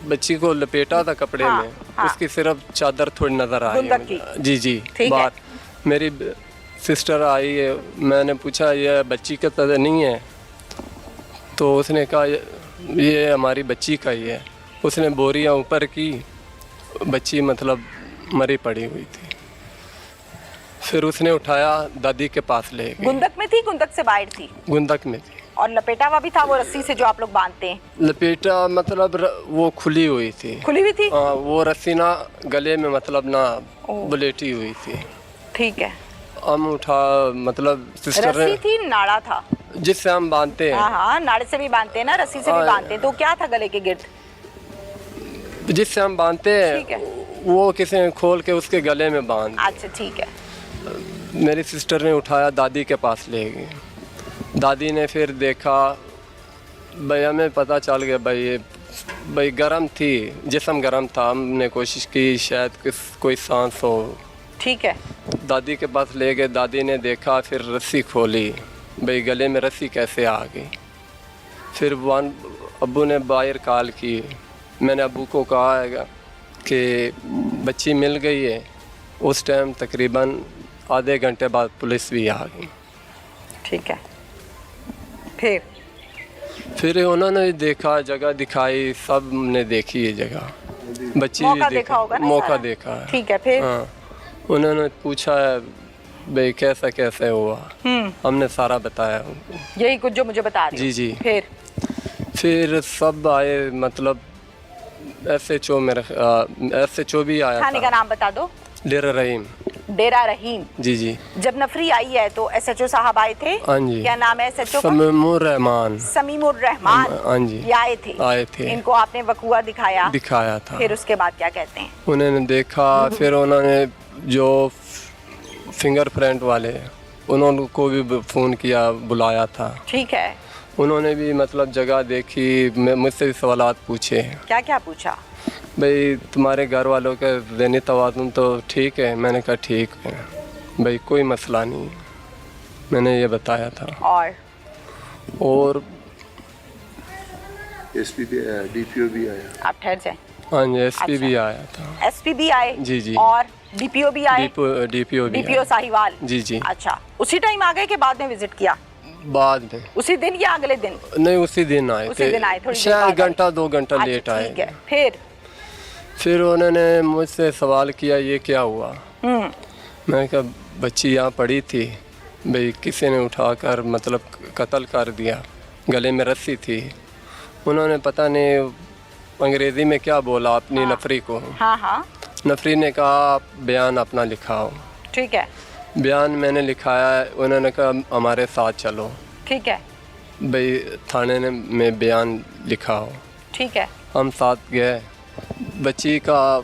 बच्ची को लपेटा था कपड़े हाँ, में, हाँ। उसकी सिर्फ चादर थोड़ी नजर आई गुंदक मुझे। की? जी जी। ठीक है। बाहर मेरी सिस्टर आई है, मैंने पूछा ये बच्ची का तो नहीं है, तो उसने कहा ये हमारी बच्ची का ही है। उसने बोरियां ऊपर की, बच्ची मतलब मरी पड़ी हुई थी। फिर उसने उठाया, दादी के पास ले गई। गुंदक में थी, गुंदक से बाहर थी? गुंदक में थी। और लपेटा हुआ भी था वो रस्सी से जो आप लोग बांधते हैं? लपेटा मतलब वो खुली हुई थी। खुली हुई थी? वो रस्सी ना गले में मतलब ना ओह। बुलेटी हुई थी। ठीक है। हम उठा मतलब सिस्टर रस्सी ने, थी, नाड़ा था? जिससे हम बांधते हैं। हाँ हाँ, नाड़े से भी बांधते हैं ना, रस्सी से भी हाँ। बांधते हैं। तो क्या था गले के गिर्द? जिससे हम बांधते ठीक है। हैं वो किसी ने खोल के उसके गले में बांध। अच्छा ठीक है। मेरी सिस्टर ने उठाया, दादी के पास ले गई। दादी ने फिर देखा, भाई हमें पता चल गया भाई गर्म थी, जिस्म गर्म था। हमने कोशिश की शायद कोई सांस हो। ठीक है। दादी के पास ले गए, दादी ने देखा, फिर रस्सी खोली, भाई गले में रस्सी कैसे आ गई। फिर अब्बू ने बाहर कॉल की, मैंने अब्बू को कहा है कि बच्ची मिल गई है। उस टाइम तकरीबन आधे घंटे बाद पुलिस भी आ गई। ठीक है। फिर उन्होंने देखा, जगह दिखाई, सब ने देखी ये जगह, बच्ची मौका भी देखा होगा ना मौका सारा? देखा है। ठीक है। फिर हाँ, उन्होंने पूछा है भाई कैसा कैसे हुआ, हमने सारा बताया उनको। यही कुछ जो मुझे बता रही हो? जी जी। फिर सब आए, मतलब SHO मेरे SHO भी आया थाने का था। नाम बता दो। डेरा रहीम। डेरा रहीम। जी जी। जब नफरी आई है तो SHO साहब आए थे? हाँ जी। क्या नाम है SHO का? समीमुर रहमान। समीमुर रहमान। हाँ जी। ये आए थे? इनको आपने वकूआ दिखाया था। फिर उसके बाद क्या कहते हैं? उन्होंने देखा, फिर उन्होंने जो फिंगरप्रिंट वाले, उन्होंने को भी फ़ोन किया, बुलाया था। ठीक है। उन्होंने भी मतलब जगह देखी, मुझसे भी सवालात पूछे। क्या क्या पूछा? भाई तुम्हारे घर वालों का ज़हनी तवाज़ुन तो ठीक है? मैंने कहा ठीक है भाई, कोई मसला नहीं, मैंने ये बताया था। और SP भी आया, DPO भी आया। आप ठहर जाए। हाँ जी, SP अच्छा। भी आया था। SP भी आए? जी जी। और DPO भी आए? DPO भी DPO आया। साहिवाल? जी जी। अच्छा, उसी टाइम आ गए कि बाद में विजिट किया? बाद में। उसी दिन या अगले दिन? नहीं, उसी दिन आए उसी दिन आए, थोड़ी देर शायद बाद आए। घंटा 2 घंटा अच्छा, लेट आए। ठीक है। फिर उन्होंने मुझसे सवाल किया ये क्या हुआ। मैंने कहा बच्ची यहाँ पड़ी थी भाई, किसी ने उठाकर मतलब कत्ल कर दिया, गले में रस्सी थी। उन्होंने पता नहीं अंग्रेज़ी में क्या बोला अपनी नफरी को। हाँ हाँ। नफरी ने कहा आप बयान अपना लिखाओ। ठीक है। बयान मैंने लिखाया, उन्होंने कहा हमारे साथ चलो। ठीक है। भाई थाने में बयान लिखाओ। ठीक है। हम साथ गए, बच्ची का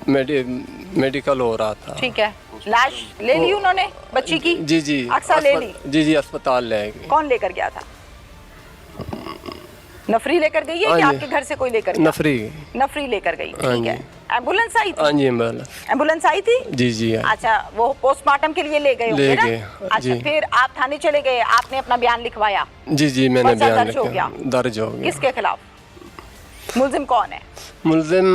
मेडिकल हो रहा था। ठीक है। लाश ले ली उन्होंने बच्ची की? जी जी। अक्सर ले ली? जी जी, अस्पताल ले गए। कौन लेकर गया था? नफरी लेकर गई है कि आपके घर से कोई लेकर गया? नफरी लेकर गई। ठीक है। एम्बुलेंस आई थी? हाँ जी, एम्बुलेंस आई थी? जी जी। अच्छा, वो पोस्टमार्टम के लिए ले गए होंगे ना? अच्छा, फिर आप थाने चले गए, आपने अपना बयान लिखवाया? जी जी, मैंने बयान दर्ज हो गया? दर्ज हो गया। किसके खिलाफ? मुल्जिम कौन है? मुल्जिम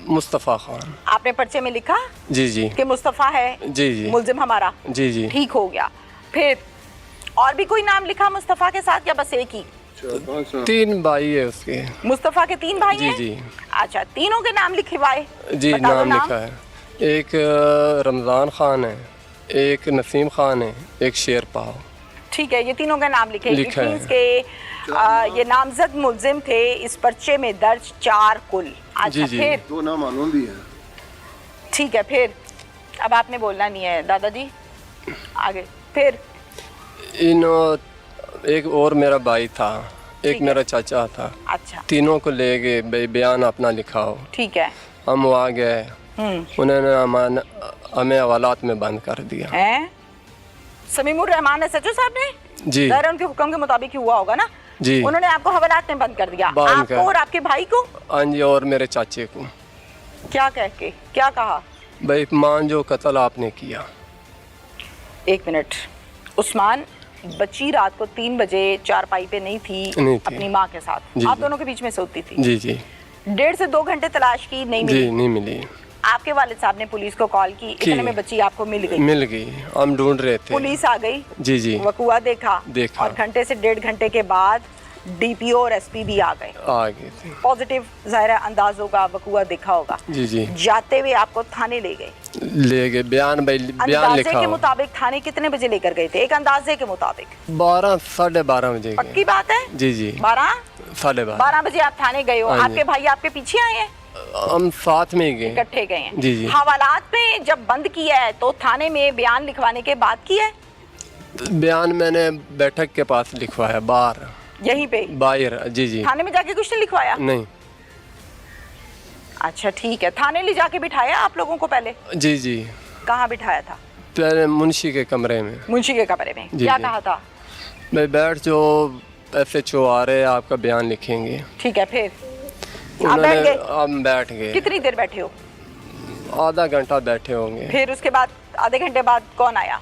मुस्तफ़ा खान। आपने पर्चे में लिखा? जी जी। कि मुस्तफ़ा है जी जी मुल्जिम हमारा? जी जी। ठीक हो गया। फिर और भी कोई नाम लिखा मुस्तफ़ा के साथ या बस एक ही? 3 भाई है उसके। मुस्तफ़ा के 3 भाई हैं? जी जी। अच्छा, तीनों के नाम लिखवाए? जी, नाम लिखा है। एक रमज़ान खान है, एक नसीम खान है, एक शेर पाव। ठीक है, ये तीनों का नाम लिखे लिखा है। के ये नामजद मुल्जिम थे इस पर्चे में दर्ज 4 कुल। अच्छा, जी, जी। फिर 2 नाम मालूम भी है। ठीक है। फिर अब आपने बोलना नहीं है दादाजी, आगे। फिर एक और मेरा भाई था, एक मेरा चाचा था। अच्छा। तीनों को ले गए, भाई बयान अपना लिखाओ। ठीक है। हम वहाँ गए, उन्होंने हमें हवालात में बंद कर दिया। हैं? समीमुर रहमान SHO साहब ने? जी। ज़ाहिर उनके हुक्म के मुताबिक ही हुआ होगा ना? जी। उन्होंने आपको हवालात में बंद कर दिया? आपको और आपके भाई को? हाँ जी, और मेरे चाचे को। क्या कह के, क्या कहा? भाई मान जो कत्ल आपने किया। 1 मिनट। उस्मान, बच्ची रात को 3 बजे चारपाई पे नहीं थी नहीं थी। अपनी माँ के साथ, जी, आप जी। दोनों के बीच में सोती थी? जी जी। 1.5 से 2 घंटे तलाश की, नहीं मिली। जी नहीं मिली। आपके वालिद साहब ने पुलिस को कॉल की, इतने में बच्ची आपको मिल गई? मिल गई, हम ढूंढ रहे थे। पुलिस आ गई? जी जी। वकुआ देखा? देखा। और घंटे से 1.5 घंटे के बाद डीपीओ और एसपी भी आ गए? आ गए थे। पॉजिटिव ज़ाहिर है अंदाज होगा, वकुआ देखा होगा। जी जी। जाते हुए आपको थाने ले गए? ले गए, बयान बयान अंदाजे लिखा। के मुताबिक थाने कितने बजे लेकर गए थे? एक अंदाजे के मुताबिक 12 साढ़े 12 बजे गए। पक्की बात है? जी जी। 12 साढ़े 12। 12 बजे आप थाने गए हो? हाँ जी। आपके भाई आपके पीछे आए हैं? हम साथ में ही गए। इकट्ठे गए हैं? जी जी। हवालात पे जब बंद किया है तो थाने में बयान लिखवाने के बाद किया है? बयान मैंने बैठक के पास लिखवाया, बाहर यहीं पे बाहर। जी जी। थाने में जाके कुछ नहीं लिखवाया? नहीं। अच्छा ठीक है, थाने ले जाके बिठाया आप लोगों को पहले? जी जी। कहाँ बिठाया था? पहले मुंशी के कमरे में। मुंशी के कमरे में? जी, क्या जी। कहा था? मैं बैठ जो SHO आ रहे हैं, आपका बयान लिखेंगे। ठीक है, फिर आप बैठ गए? हम बैठ गए। कितनी देर बैठे हो? आधा घंटा बैठे होंगे। फिर उसके बाद आधे घंटे बाद कौन आया?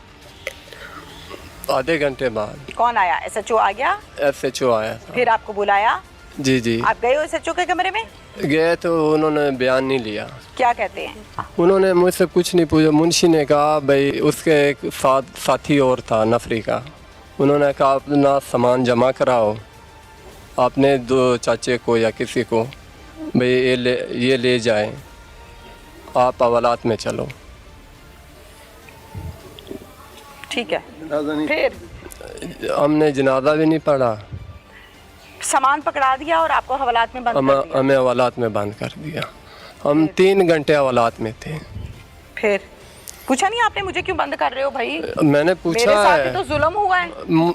आधे घंटे बाद कौन आया? SHO आ गया? SHO आया था। फिर आपको बुलाया? जी जी। आप गए हो SHO के कमरे में? गए तो उन्होंने बयान नहीं लिया। क्या कहते हैं? उन्होंने मुझसे कुछ नहीं पूछा। मुंशी ने कहा भाई उसके एक साथी और था नफरी का, उन्होंने कहा अपना सामान जमा कराओ, अपने 2 चाचे को या किसी को, भाई ये ले जाए, आप हवालात में चलो। ठीक है, जनाजा नहीं। फिर हमने जनाजा भी नहीं पढ़ा, सामान पकड़ा दिया और आपको हवालात में बंद कर दिया? हमें हवालात में बंद कर दिया। हम 3 घंटे हवालात में थे। फिर पूछा नहीं आपने मुझे क्यों बंद कर रहे हो भाई? मैंने मेरे पूछा साथ है, भी तो जुल्म हुआ है।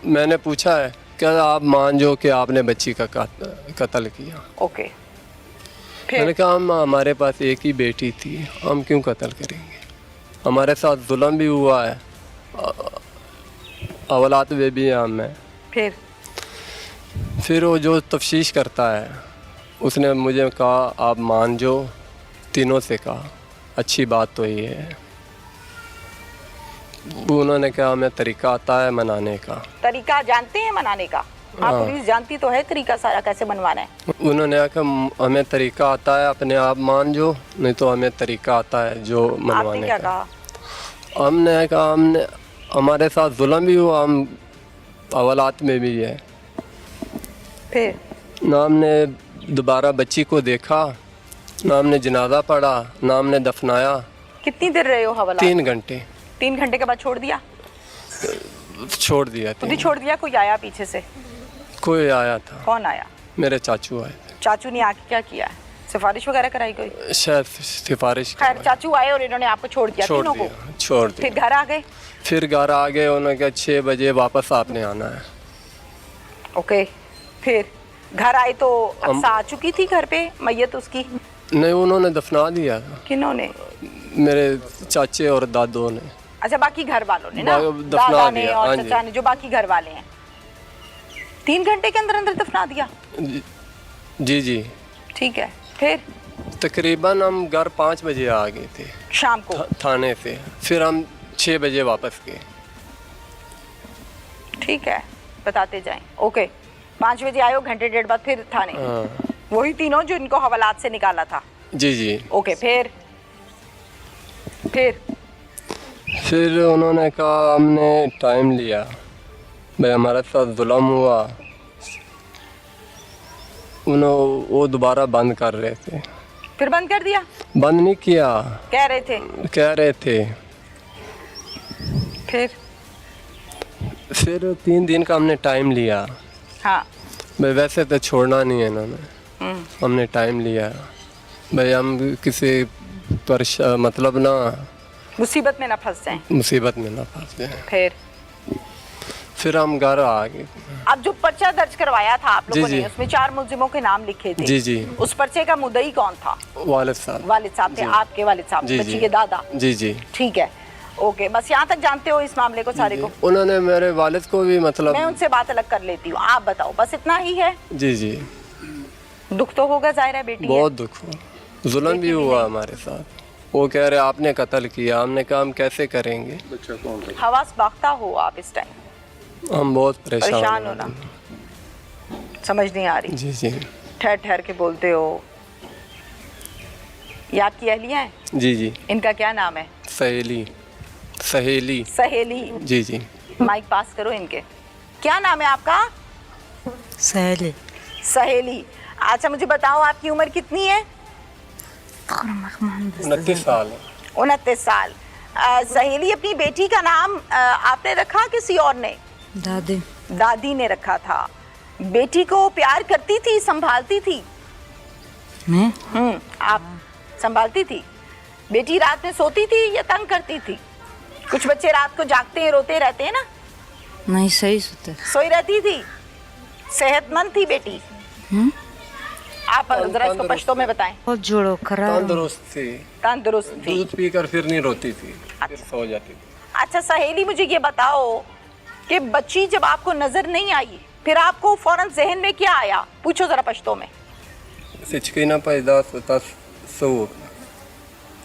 मैंने पूछा है क्या आप मान जो कि आपने बच्ची का कत्ल किया? ओके, मैंने फिर कहा हमारे पास एक ही बेटी थी, हम क्यों कत्ल करेंगे? हमारे साथ जुल्म भी हुआ है, अवलात वे भी हैं हमें। फिर वो जो तफ्तीश करता है उसने मुझे कहा आप मान जो, तीनों से कहा अच्छी बात तो ये है। उन्होंने कहा हमें तरीका आता है मनाने का। तरीका जानते हैं मनाने का? हाँ, पुलिस जानती तो है तरीका सारा कैसे बनवाना है। उन्होंने कहा हमें तरीका आता है, अपने आप मान जो, नहीं तो हमें तरीका आता है जो आपने मनवाने क्या का। कहा? हमने कहा हमारे साथ जुल्म भी हुआ, हम अवलात में भी है। फिर ना हमने दोबारा बच्ची को देखा, ना हमने जनाजा पढ़ा, ना हमने दफनाया। कितनी देर रहे हो हवालात? 3 घंटे। 3 घंटे के बाद छोड़ दिया? छोड़ दिया। खुद ही छोड़ दिया? कोई आया पीछे से? कोई आया था, कौन आया? मेरे चाचू आए थे। चाचू ने आके क्या किया? सिफारिश वगैरह कराई कोई? शायद सिफारिश खैर करवाई। चाचू आए और इन्होंने आपको छोड़ दिया छोड़ तीनों को? दिया, छोड़ दिया। फिर घर आ गए? फिर घर आ गए, उन्होंने कहा 6 बजे वापस आपने आना है। ओके, फिर घर आए तो अक्सा आ चुकी थी घर पे मैयत उसकी? नहीं, उन्होंने दफना दिया था, किन्होंने? मेरे चाचे और दादों ने। अच्छा, बाकी घर वालों ने ना? दफना दादा ने दिया, और हाँ चाचा जी। ने, जो बाकी घर वाले हैं। 3 घंटे के अंदर अंदर दफना दिया? जी जी। ठीक है, फिर तकरीबन हम घर 5 बजे आ गए थे शाम को? थाने से। फिर हम 6 बजे वापस गए। ठीक है, बताते जाएं। ओके, 5 बजे आए हो, घंटे 1.5 बाद फिर थाने? हाँ वही तीनों जो इनको हवालात से निकाला था? जी जी। ओके, फिर उन्होंने कहा हमने टाइम लिया, भाई हमारे साथ जुल्म हुआ। वो दोबारा बंद कर रहे थे। फिर बंद कर दिया? बंद नहीं किया, कह रहे थे? कह रहे थे। फिर 3 दिन का हमने टाइम लिया। हाँ। भाई वैसे तो छोड़ना नहीं है इन्होंने, हमने टाइम लिया भाई हम किसी पर मतलब ना मुसीबत में ना फंस जाएं। मुसीबत में ना फंस जाए। फिर हम घर आ गए। अब जो पर्चा दर्ज करवाया था आप लोगों जी, ने, जी। उसमें 4 मुलजिमों के नाम लिखे थे। जी जी। उस पर्चे का मुद्दई कौन था? वालिद साहब। वालिद साहब थे, जी। आपके वालिद साहब, जी, बच्ची जी। के दादा? जी जी। ठीक है, ओके, बस यहाँ तक जानते हो इस मामले को सारे को? उन्होंने मेरे वालिद को भी मतलब। मैं उनसे बात अलग कर लेती हूँ, आप बताओ, बस इतना ही है? जी जी। दुख तो होगा, जाहिर है बेटी है। बहुत दुख हुआ, जुल्म भी हुआ हमारे साथ। वो कह रहे आपने कत्ल किया, हमने कहा हम कैसे करेंगे। बच्चा कौन था? हवास बाख्ता हो आप इस टाइम? हम बहुत परेशान हो ना? समझ नहीं आ रही? जी जी। ठहर ठहर के बोलते हो, ये आपकी अहलिया है? जी जी। इनका क्या नाम है? सहेली। सहेली। सहेली। जी जी। माइक पास करो इनके। क्या नाम है आपका? सहेली। सहेली। अच्छा मुझे बताओ आपकी उम्र कितनी है? 29 साल है। 29 साल। सहेली, अपनी बेटी का नाम आपने रखा किसी और ने? दादी। दादी ने रखा था। बेटी को प्यार करती थी, संभालती थी? मैं आप संभालती थी? बेटी रात में सोती थी या तंग करती थी? कुछ बच्चे रात को जागते हैं, रोते रहते हैं ना। नहीं, सही सोते। सोई रहती थी? सेहतमंद थी बेटी? आप जरा इसको पश्तो में बताएं। बहुत जोड़ो खराब। तंदुरुस्त थी। तंदुरुस्त थी। दूध पीकर फिर नहीं रोती थी, फिर सो जाती थी। अच्छा सहेली, मुझे ये बताओ कि बच्ची जब आपको नजर नहीं आई, फिर आपको फौरन जहन में क्या आया? पूछो जरा पश्तो में। सिचकी ना पैदा होता सो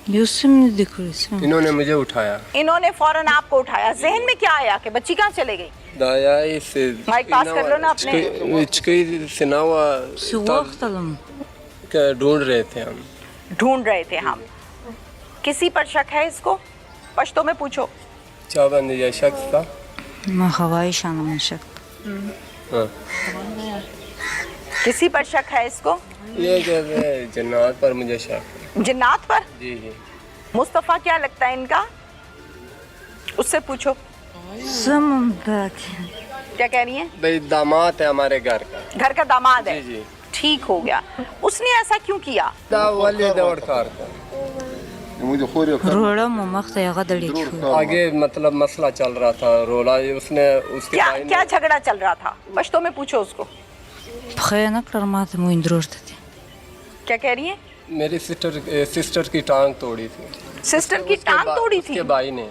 यूसुफ ने दिखो इसमें। इन्होंने मुझे उठाया। इन्होंने फौरन आपको उठाया। जहन में क्या आया कि बच्ची कहाँ चले गई? दाया इसे माइक पास कर लो ना अपने। इचकी सिनावा वक्त अलम का ढूंढ रहे थे हम। ढूंढ रहे थे हम। किसी पर शक है इसको? पश्तो में पूछो। चाबंद या शख्स था। मैं हवाई शान में शक। हाँ। किसी पर शक है इसको? ये कहते हैं जन्नत पर मुझे शक है। जिन्नात पर? जी जी। मुस्तफ़ा क्या लगता है इनका? उससे पूछो। क्या कह रही हैं? भाई दामाद है हमारे घर का। घर का दामाद है? जी जी। ठीक हो गया। उसने ऐसा क्यों किया? वाले दौड़ कार था। मुझे खोर रोड़ा ममख या गदड़ी आगे मतलब मसला चल रहा था, रोला उसने उसके क्या भाई ने- क्या झगड़ा चल रहा था? पश्तो में पूछो उसको। खैना करमाते मु इंद्रोड़ते थे। क्या कह रही हैं? मेरी सिस्टर की टांग तोड़ी थी। सिस्टर की टांग तोड़ी थी? उसके भाई ने।